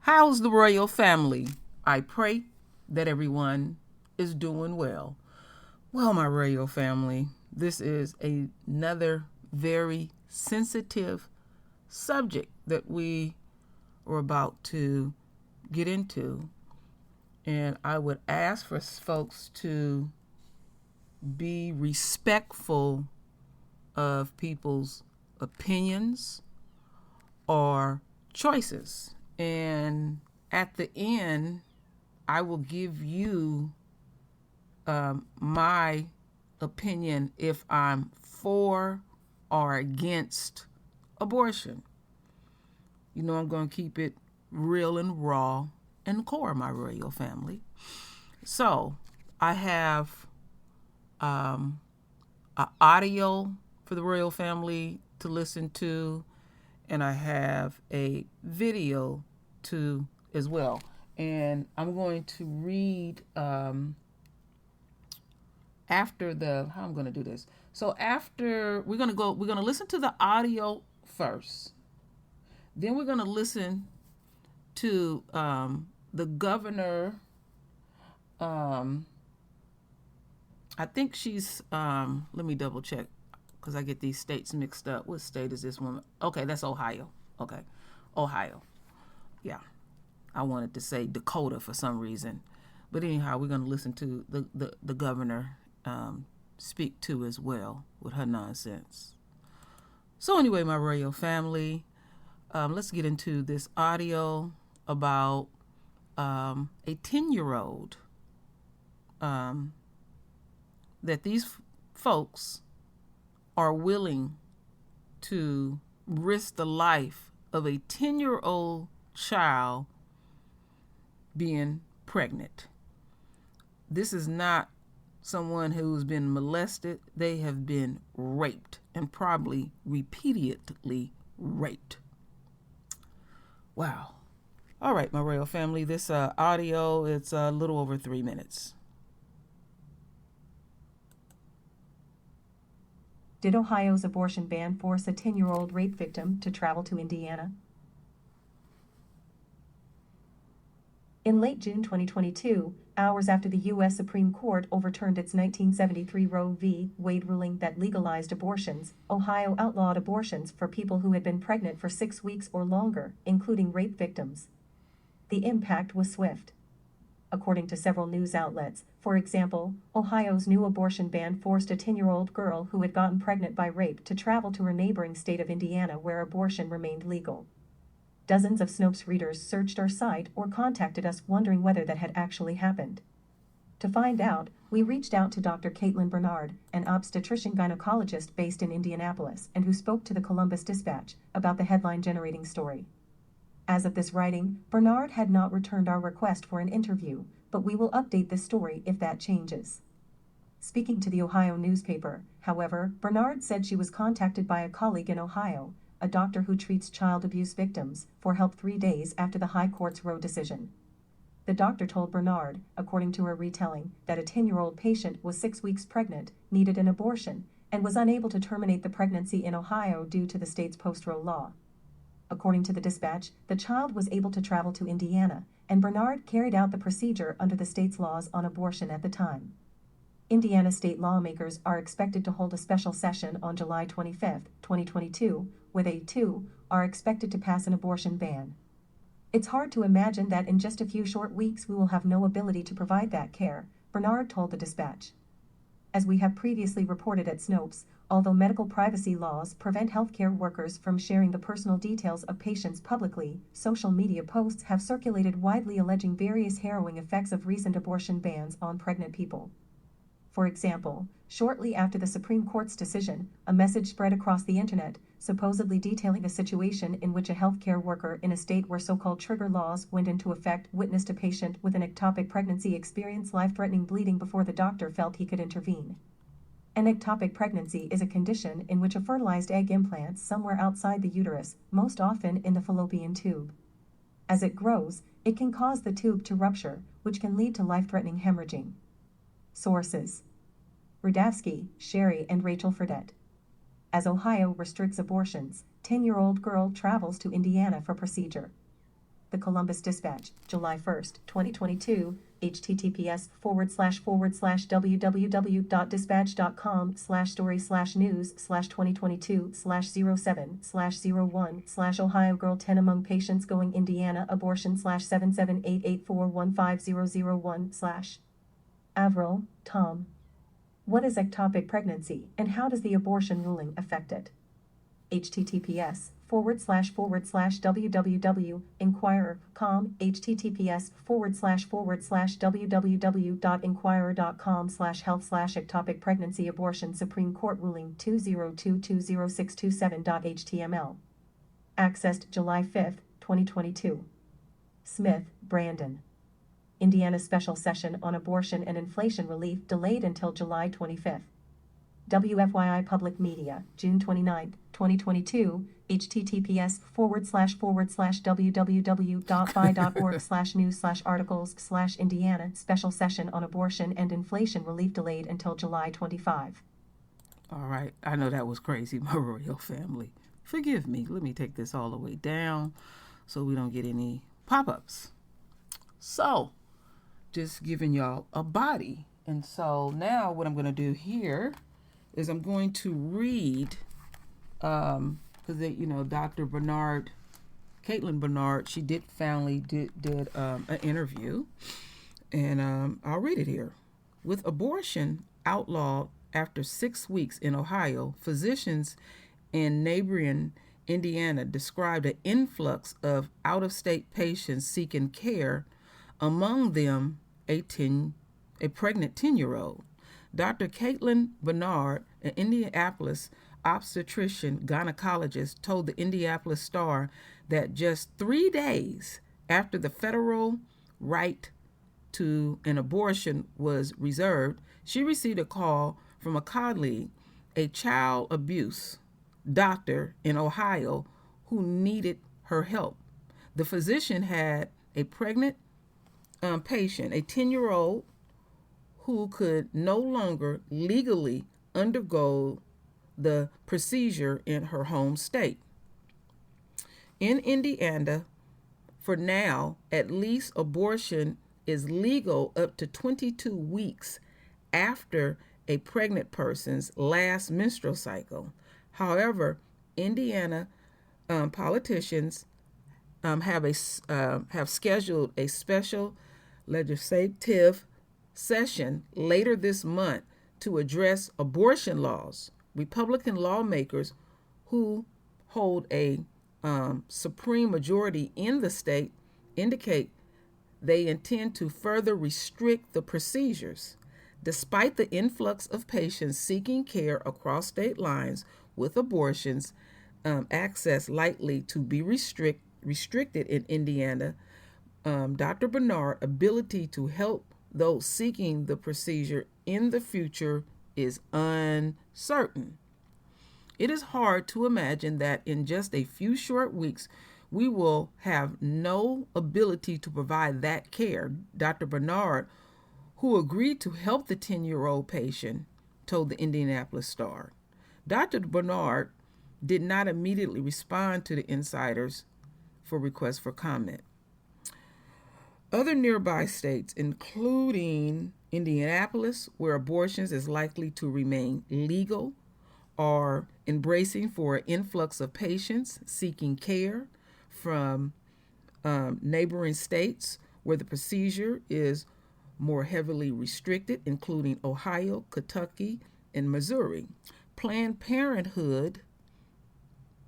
How's the royal family? I pray that everyone is doing well. Well, my royal family, this is another very sensitive subject that we are about to get into. And I would ask for folks to be respectful of people's opinions or choices. And at the end, I will give you my opinion if I'm for or against abortion. You know, I'm going to keep it real and raw and core, my royal family. So I have an audio for the royal family to listen to, and I have a video to as well. And I'm going to read after the how I'm going to do this. So after we're going to listen to the audio first. Then we're going to listen to the governor. I think she's let me double check because I get these states mixed up. What state is this woman? Okay, that's Ohio. Okay, Ohio. Yeah, I wanted to say Dakota for some reason, but anyhow, we're going to listen to the governor speak to as well with her nonsense. So anyway, my royal family, let's get into this audio about a 10-year-old that these folks are willing to risk the life of a 10-year-old child being pregnant. This is not someone who's been molested. They have been raped, and probably repeatedly raped. Wow. All right, my royal family, this audio, it's a little over 3 minutes. Did Ohio's abortion ban force a 10-year-old rape victim to travel to Indiana? In late June 2022, hours after the U.S. Supreme Court overturned its 1973 Roe v. Wade ruling that legalized abortions, Ohio outlawed abortions for people who had been pregnant for 6 weeks or longer, including rape victims. The impact was swift. According to several news outlets, for example, Ohio's new abortion ban forced a 10-year-old girl who had gotten pregnant by rape to travel to her neighboring state of Indiana where abortion remained legal. Dozens of Snopes readers searched our site or contacted us wondering whether that had actually happened. To find out, we reached out to Dr. Caitlin Bernard, an obstetrician-gynecologist based in Indianapolis and who spoke to the Columbus Dispatch about the headline-generating story. As of this writing, Bernard had not returned our request for an interview, but we will update this story if that changes. Speaking to the Ohio newspaper, however, Bernard said she was contacted by a colleague in Ohio, a doctor who treats child abuse victims, for help 3 days after the High Court's Roe decision. The doctor told Bernard, according to her retelling, that a 10-year-old patient was 6 weeks pregnant, needed an abortion, and was unable to terminate the pregnancy in Ohio due to the state's post-Roe law. According to the Dispatch, the child was able to travel to Indiana, and Bernard carried out the procedure under the state's laws on abortion at the time. Indiana state lawmakers are expected to hold a special session on July 25, 2022, where they, too, are expected to pass an abortion ban. It's hard to imagine that in just a few short weeks we will have no ability to provide that care, Bernard told the Dispatch. As we have previously reported at Snopes, although medical privacy laws prevent healthcare workers from sharing the personal details of patients publicly, social media posts have circulated widely alleging various harrowing effects of recent abortion bans on pregnant people. For example, shortly after the Supreme Court's decision, a message spread across the internet, supposedly detailing a situation in which a healthcare worker in a state where so-called trigger laws went into effect witnessed a patient with an ectopic pregnancy experience life-threatening bleeding before the doctor felt he could intervene. An ectopic pregnancy is a condition in which a fertilized egg implants somewhere outside the uterus, most often in the fallopian tube. As it grows, it can cause the tube to rupture, which can lead to life-threatening hemorrhaging. Sources: Rudavsky, Sherry, and Rachel Fredette. As Ohio restricts abortions, 10-year-old girl travels to Indiana for procedure. The Columbus Dispatch, July 1st, 2022, https://www.dispatch.com/story/news/2022/07/01 Ohio girl 10 among patients going Indiana abortion /77884150001 Tom. What is ectopic pregnancy and how does the abortion ruling affect it? https://www.inquirer.com https://www.inquirer.com/health/ectopic pregnancy abortion Supreme Court ruling 2022062.html accessed July 5, 2022. Smith, Brandon. Indiana Special Session on Abortion and Inflation Relief delayed until July 25. WFYI Public Media, June 29, 2022, https://www.fi.org/news/articles/Indiana Special Session on Abortion and Inflation Relief delayed until July 25. All right, I know that was crazy, my royal family. Forgive me. Let me take this all the way down so we don't get any pop-ups. So, just giving y'all a body. And so now what I'm going to do here is I'm going to read, because Dr. Bernard, Caitlin Bernard, she did an interview, and I'll read it here. With abortion outlawed after 6 weeks in Ohio, physicians in neighboring Indiana described an influx of out-of-state patients seeking care, among them a pregnant 10-year-old. Dr. Caitlin Bernard, an Indianapolis obstetrician gynecologist, told the Indianapolis Star that just 3 days after the federal right to an abortion was reserved, she received a call from a colleague, a child abuse doctor in Ohio, who needed her help. The physician had a pregnant patient, a 10-year-old, who could no longer legally undergo the procedure in her home state. In Indiana, for now, at least abortion is legal up to 22 weeks after a pregnant person's last menstrual cycle. However, Indiana politicians have scheduled a special legislative session later this month to address abortion laws. Republican lawmakers who hold a supreme majority in the state indicate they intend to further restrict the procedures. Despite the influx of patients seeking care across state lines with abortions, access likely to be restricted in Indiana, Dr. Bernard's ability to help those seeking the procedure in the future is uncertain. It is hard to imagine that in just a few short weeks, we will have no ability to provide that care. Dr. Bernard, who agreed to help the 10-year-old patient, told the Indianapolis Star. Dr. Bernard did not immediately respond to the insiders for requests for comment. Other nearby states, including Indianapolis, where abortions is likely to remain legal, are embracing for an influx of patients seeking care from neighboring states where the procedure is more heavily restricted, including Ohio, Kentucky, and Missouri. Planned Parenthood,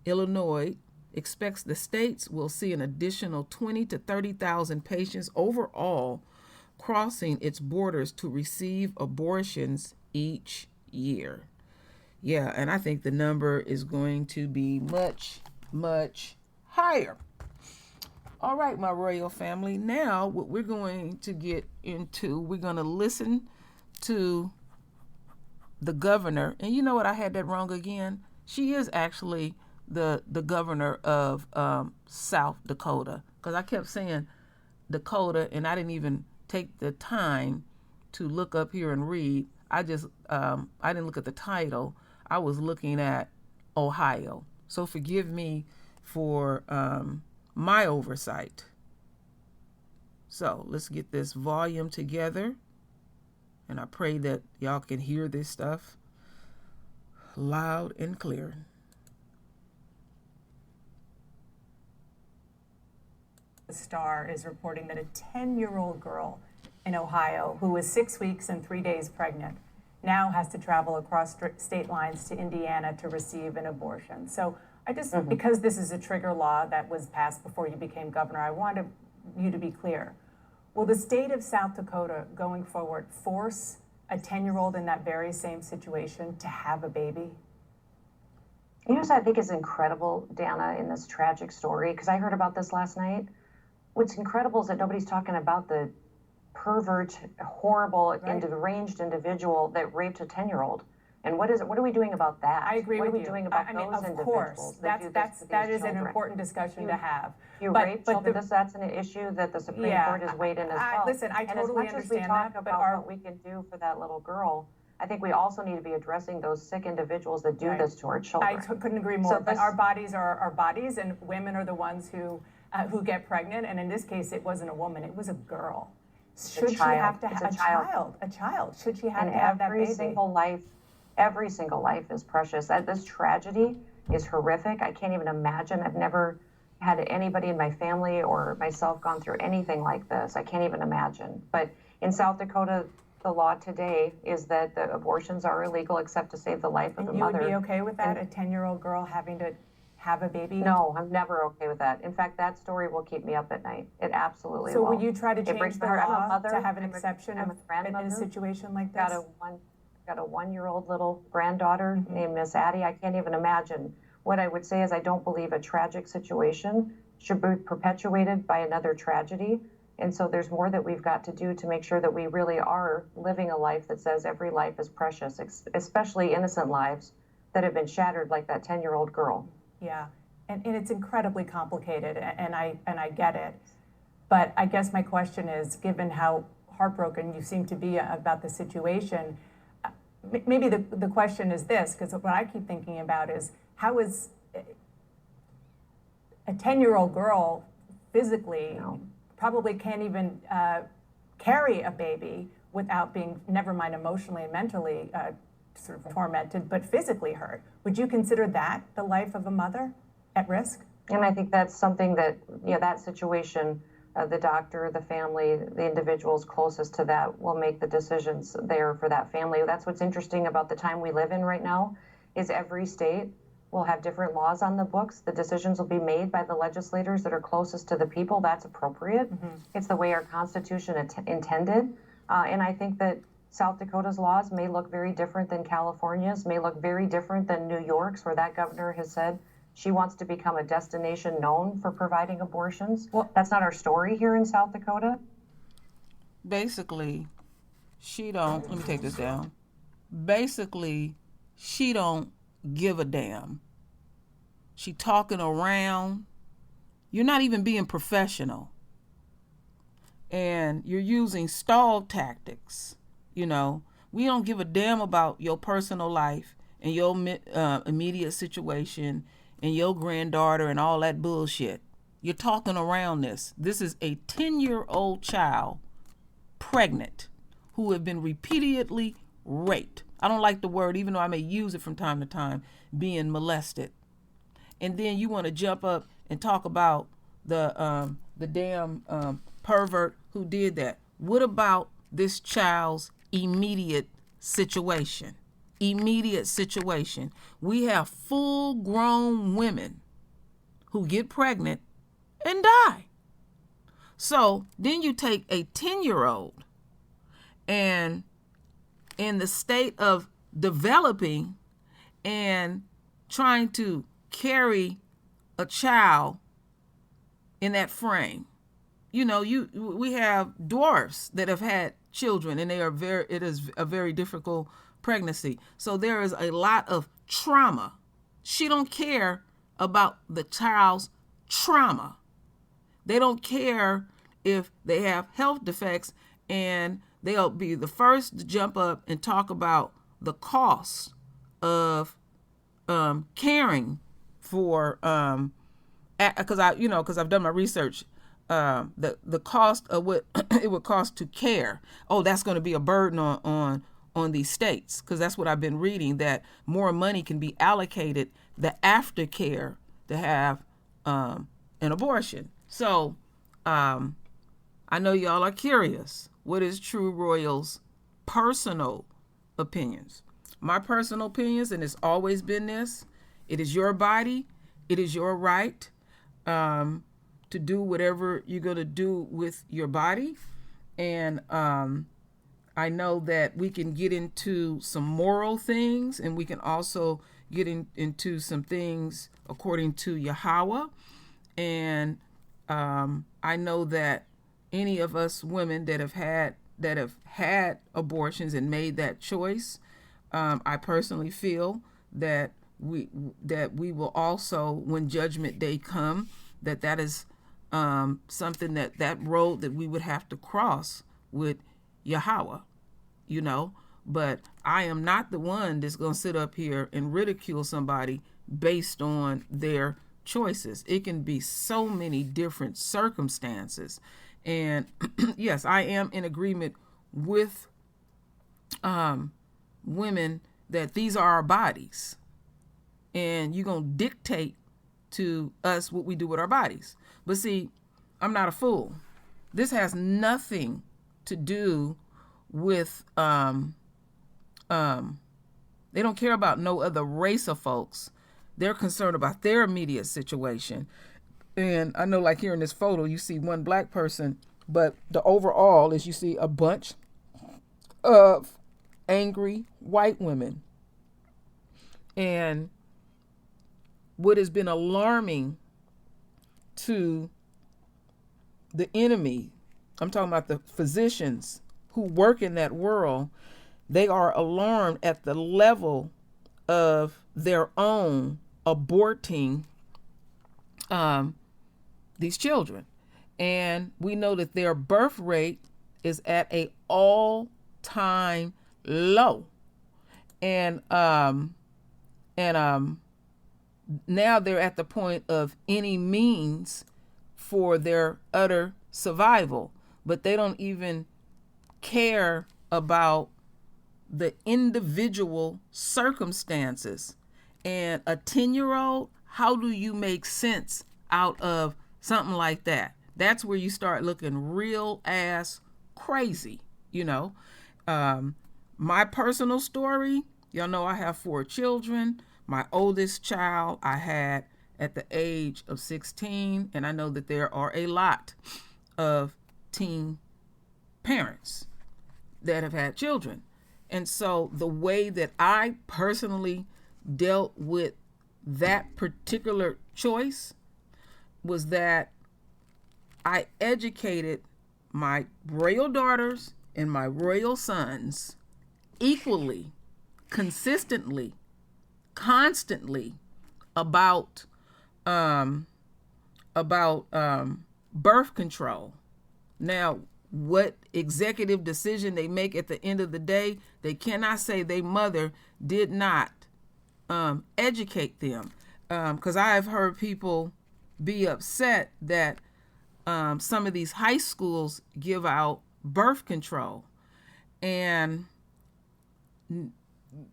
Illinois, expects the states will see an additional 20,000 to 30,000 patients overall crossing its borders to receive abortions each year. Yeah, and I think the number is going to be much, much higher. All right, my royal family. Now, what we're going to get into, we're going to listen to the governor. And you know what? I had that wrong again. She is actually the governor of South Dakota, because I kept saying Dakota, and I didn't even take the time to look up here and read. I didn't look at the title. I was looking at Ohio. So forgive me for my oversight. So let's get this volume together. And I pray that y'all can hear this stuff loud and clear. The Star is reporting that a 10-year-old girl in Ohio who was 6 weeks and 3 days pregnant now has to travel across state lines to Indiana to receive an abortion. So I just, because this is a trigger law that was passed before you became governor, I wanted you to be clear. Will the state of South Dakota going forward force a 10-year-old in that very same situation to have a baby? You know what I think is incredible, Dana, in this tragic story, because I heard about this last night. What's incredible is that nobody's talking about the pervert, horrible, deranged individual that raped a 10-year-old. And what are we doing about that? I agree with you. What are we doing about I those mean, of individuals course, that do this to that these is an children? important discussion to have. You rape children, that's an issue that the Supreme Court has weighed in as well. Listen, I totally understand that. And as much as we talk about what we can do for that little girl, I think we also need to be addressing those sick individuals that do this to our children. I couldn't agree more. But our bodies are our bodies, and women are the ones who get pregnant. And in this case, it wasn't a woman; it was a girl. Should she have to have a child? A child. Should she have to have that baby? Every single life is precious. This tragedy is horrific. I can't even imagine. I've never had anybody in my family or myself gone through anything like this. I can't even imagine. But in South Dakota, the law today is that the abortions are illegal except to save the life of the mother. You would be okay with that? A 10-year-old girl having to have a baby? No, I'm never okay with that. In fact, that story will keep me up at night. It absolutely will. So will you try to change the law to have an exception in a situation like this? Got a 1-year-old little granddaughter named Miss Addie. I can't even imagine. What I would say is I don't believe a tragic situation should be perpetuated by another tragedy. And so there's more that we've got to do to make sure that we really are living a life that says every life is precious, especially innocent lives that have been shattered like that 10-year-old girl. Yeah, and it's incredibly complicated, and I get it. But I guess my question is, given how heartbroken you seem to be about the situation, maybe the question is this, because what I keep thinking about is, how is a 10-year-old girl physically probably can't even carry a baby without being, never mind emotionally and mentally sort of tormented, but physically hurt. Would you consider that the life of a mother at risk? And I think that's something that, that situation, the doctor, the family, the individuals closest to that will make the decisions there for that family. That's what's interesting about the time we live in right now, is every state will have different laws on the books. The decisions will be made by the legislators that are closest to the people. That's appropriate. It's the way our Constitution intended. And I think that South Dakota's laws may look very different than California's, may look very different than New York's, where that governor has said she wants to become a destination known for providing abortions. Well, that's not our story here in South Dakota. Basically, let me take this down. Basically, she don't give a damn. She talking around. You're not even being professional. And you're using stall tactics. We don't give a damn about your personal life and your immediate situation and your granddaughter and all that bullshit. You're talking around this. This is a 10-year-old child, pregnant, who have been repeatedly raped. I don't like the word, even though I may use it from time to time, being molested. And then you want to jump up and talk about the damn pervert who did that. What about this child's immediate situation? We have full-grown women who get pregnant and die. So then you take a 10-year-old, and in the state of developing and trying to carry a child in that frame. We have dwarfs that have had children, and it is a very difficult pregnancy. So there is a lot of trauma. She don't care about the child's trauma. They don't care if they have health defects, and they'll be the first to jump up and talk about the cost of caring for because I've done my research the cost of what it would cost to care. Oh, that's going to be a burden on these states, because that's what I've been reading, that more money can be allocated the aftercare to have an abortion. So I know y'all are curious. What is True Royal's personal opinions? My personal opinions, and it's always been this: it is your body, it is your right to do whatever you're going to do with your body. And I know that we can get into some moral things, and we can also get into some things according to Yahweh. And I know that any of us women that have had abortions and made that choice, I personally feel that we will also, when Judgment Day come, that is something that road that we would have to cross with Yahweh, you know. But I am not the one that's going to sit up here and ridicule somebody based on their choices. It can be so many different circumstances. And yes, I am in agreement with women that these are our bodies, and you're going to dictate to us what we do with our bodies. But see, I'm not a fool. This has nothing to do with they don't care about no other race of folks. They're concerned about their immediate situation. And I know, like here in this photo, you see one black person, but the overall is you see a bunch of angry white women. And what has been alarming to the enemy, I'm talking about the physicians who work in that world, they are alarmed at the level of their own aborting these children. And we know that their birth rate is at a all-time low. And now they're at the point of any means for their utter survival, but they don't even care about the individual circumstances. And a 10-year-old, how do you make sense out of something like that? That's where you start looking real ass crazy, you know. My personal story, y'all know I have 4 children. My oldest child I had at the age of 16, and I know that there are a lot of teen parents that have had children. And so the way that I personally dealt with that particular choice was that I educated my royal daughters and my royal sons equally, consistently, constantly about birth control. Now, what executive decision they make at the end of the day, they cannot say their mother did not educate them. Because I have heard people be upset that some of these high schools give out birth control. And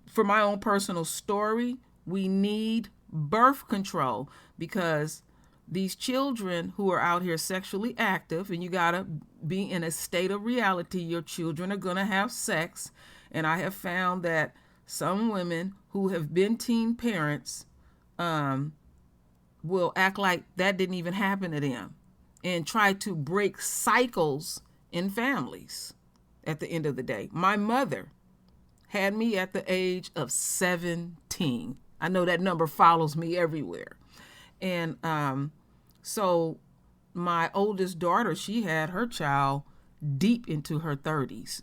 for my own personal story, we need birth control, because these children who are out here sexually active, and you gotta be in a state of reality, your children are gonna have sex. And I have found that some women who have been teen parents will act like that didn't even happen to them and try to break cycles in families at the end of the day. My mother had me at the age of 17. I know that number follows me everywhere. And so my oldest daughter, she had her child deep into her 30s,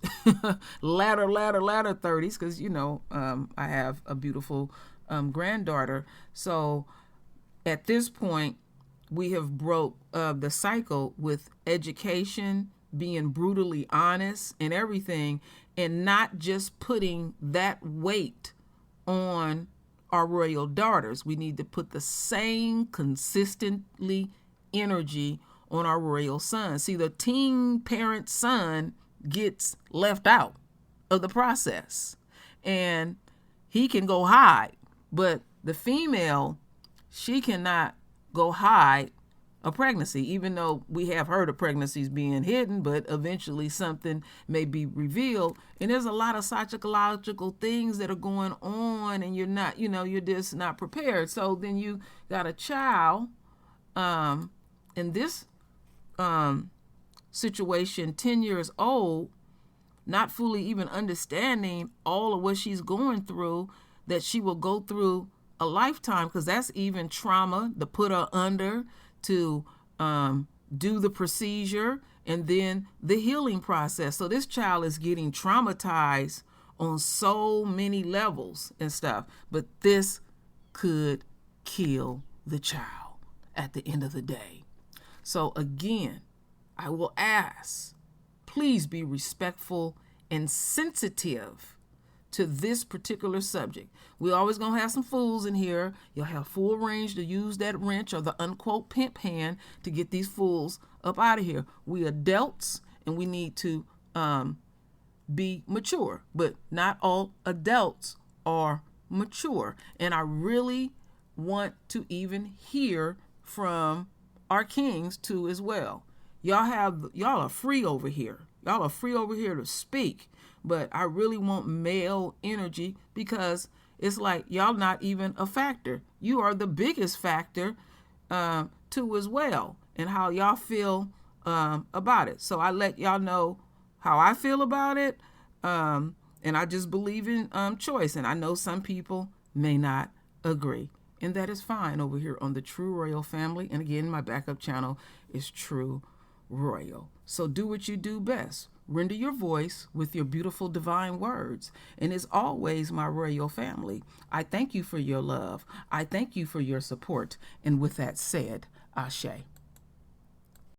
latter 30s, because, you know, I have a beautiful granddaughter. So at this point, we have broke the cycle with education, being brutally honest and everything, and not just putting that weight on our royal daughters. We need to put the same consistently energy on our royal son. See, the teen parent son gets left out of the process, and he can go hide, but the female, she cannot go hide a pregnancy, even though we have heard of pregnancies being hidden, but eventually something may be revealed. And there's a lot of psychological things that are going on, and you're not, you're just not prepared. So then you got a child in this situation, 10 years old, not fully even understanding all of what she's going through, that she will go through a lifetime, because that's even trauma to put her under, to do the procedure, and then the healing process. So this child is getting traumatized on so many levels and stuff, but this could kill the child at the end of the day. So again, I will ask, please be respectful and sensitive to this particular subject. We're always going to have some fools in here. You'll have full range to use that wrench or the unquote pimp hand to get these fools up out of here. We adults, and we need to be mature, but not all adults are mature. And I really want to even hear from our kings too as well. Y'all are free over here. Y'all are free over here to speak, but I really want male energy, because it's like y'all not even a factor. You are the biggest factor too as well, and how y'all feel about it. So I let y'all know how I feel about it, and I just believe in choice. And I know some people may not agree, and that is fine over here on the True Royal Family. And again, my backup channel is True Royal. So do what you do best. Render your voice with your beautiful divine words. And as always, my royal family, I thank you for your love. I thank you for your support. And with that said, Ashe.